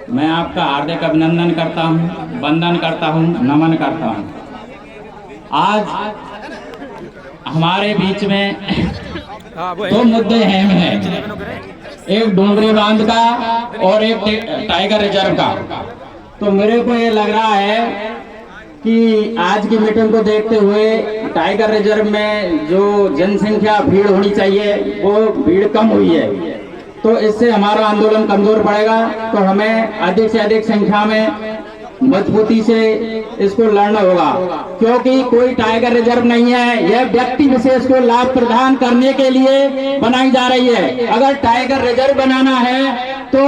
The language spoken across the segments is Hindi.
मैं आपका हार्दिक अभिनंदन करता हूँ, वंदन करता हूँ, नमन करता हूँ। आज हमारे बीच में दो मुद्दे हैं, एक डोंगरी बांध का और एक टाइगर रिजर्व का। तो मेरे को ये लग रहा है कि आज की मीटिंग को देखते हुए टाइगर रिजर्व में जो जनसंख्या भीड़ होनी चाहिए वो भीड़ कम हुई है, तो इससे हमारा आंदोलन कमजोर पड़ेगा। तो हमें अधिक से अधिक संख्या में मजबूती से इसको लड़ना होगा, क्योंकि कोई टाइगर रिजर्व नहीं है, यह व्यक्ति विशेष को लाभ प्रदान करने के लिए बनाई जा रही है। अगर टाइगर रिजर्व बनाना है तो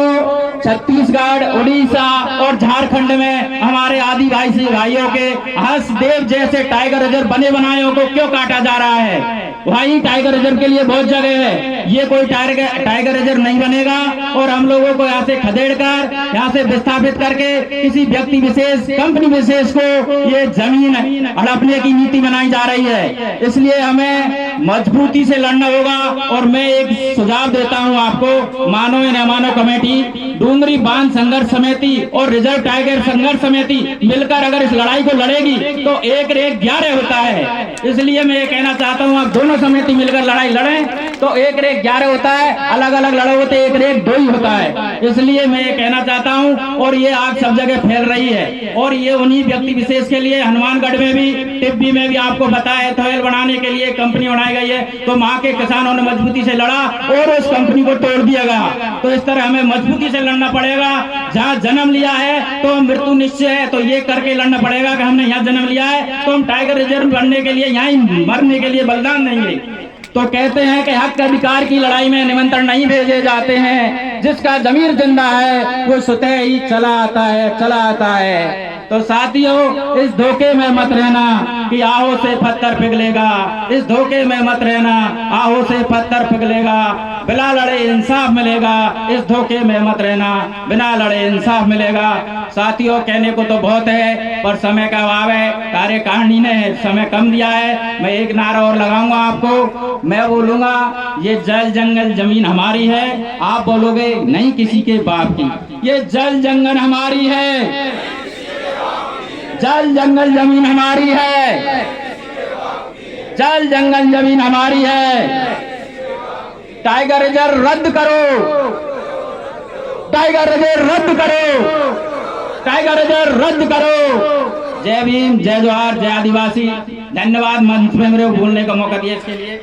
छत्तीसगढ़, उड़ीसा और झारखंड में हमारे आदिवासी भाइयों के हंसदेव जैसे टाइगर रिजर्व बने बनाए को क्यों काटा जा रहा है? वही टाइगर रिजर्व के लिए बहुत जगह है, ये कोई टाइगर रिजर्व नहीं बनेगा। और हम लोगों को यहाँ से खदेड़ कर, यहाँ से विस्थापित करके किसी व्यक्ति विशेष, कंपनी विशेष को ये जमीन हड़पने की नीति बनाई जा रही है। इसलिए हमें मजबूती से लड़ना होगा। और मैं एक सुझाव देता हूँ आपको, मानो या न मानो कमेटी, डोंगरी बांध संघर्ष समिति और रिजर्व टाइगर संघर्ष समिति मिलकर अगर इस लड़ाई को लड़ेगी तो 1-11 होता है। इसलिए मैं ये कहना चाहता हूँ, आप दोनों समिति मिलकर लड़ाई लड़ें तो 1-11 होता है, अलग अलग लड़े होते 1-2 ही होता है। इसलिए मैं ये कहना चाहता हूँ, और ये आग सब जगह फैल रही है, और ये उन्हीं व्यक्ति विशेष के लिए हनुमानगढ़ में भी, टिब्बी में भी आपको बताया, थोयल बनाने के लिए कंपनी बनाई गई है, तो वहां के किसानों ने मजबूती से लड़ा और उस कंपनी को तोड़ दिया गया। तो इस तरह हमें मजबूती से लड़ना पड़ेगा। जहाँ जन्म लिया है तो मृत्यु निश्चय है, तो ये करके लड़ना पड़ेगा कि हमने यहाँ जन्म लिया है तो हम टाइगर रिजर्व बनने के लिए, यहाँ मरने के लिए बलिदान देंगे। तो कहते हैं कि हक अधिकार की लड़ाई में निमंत्रण नहीं भेजे जाते हैं, जिसका जमीर जिंदा है वो स्वतः ही चला आता है, चला आता है। तो साथियों, इस धोखे में मत रहना कि आहो से पत्थर पिघलेगा, इस धोखे में मत रहना आहो से पत्थर पिघलेगा, बिना लड़े इंसाफ मिलेगा। इस धोखे में मत रहना, बिना लड़े इंसाफ मिलेगा। साथियों, कहने को तो बहुत है पर समय का अभाव है, कार्यकारिणी ने समय कम दिया है। मैं एक नारा और लगाऊंगा आपको, मैं बोलूंगा ये जल जंगल जमीन हमारी है, आप बोलोगे नहीं किसी के बाप की। ये जल जंगल हमारी है, जल जंगल जमीन हमारी है, जल जंगल जमीन हमारी है। टाइगर रिजर्व रद्द करो, टाइगर रिजर्व रद्द करो, टाइगर रिजर्व रद्द करो। जय भीम, जय जोहार, जय आदिवासी। धन्यवाद मंच में मेरे को बोलने का मौका दिया इसके लिए।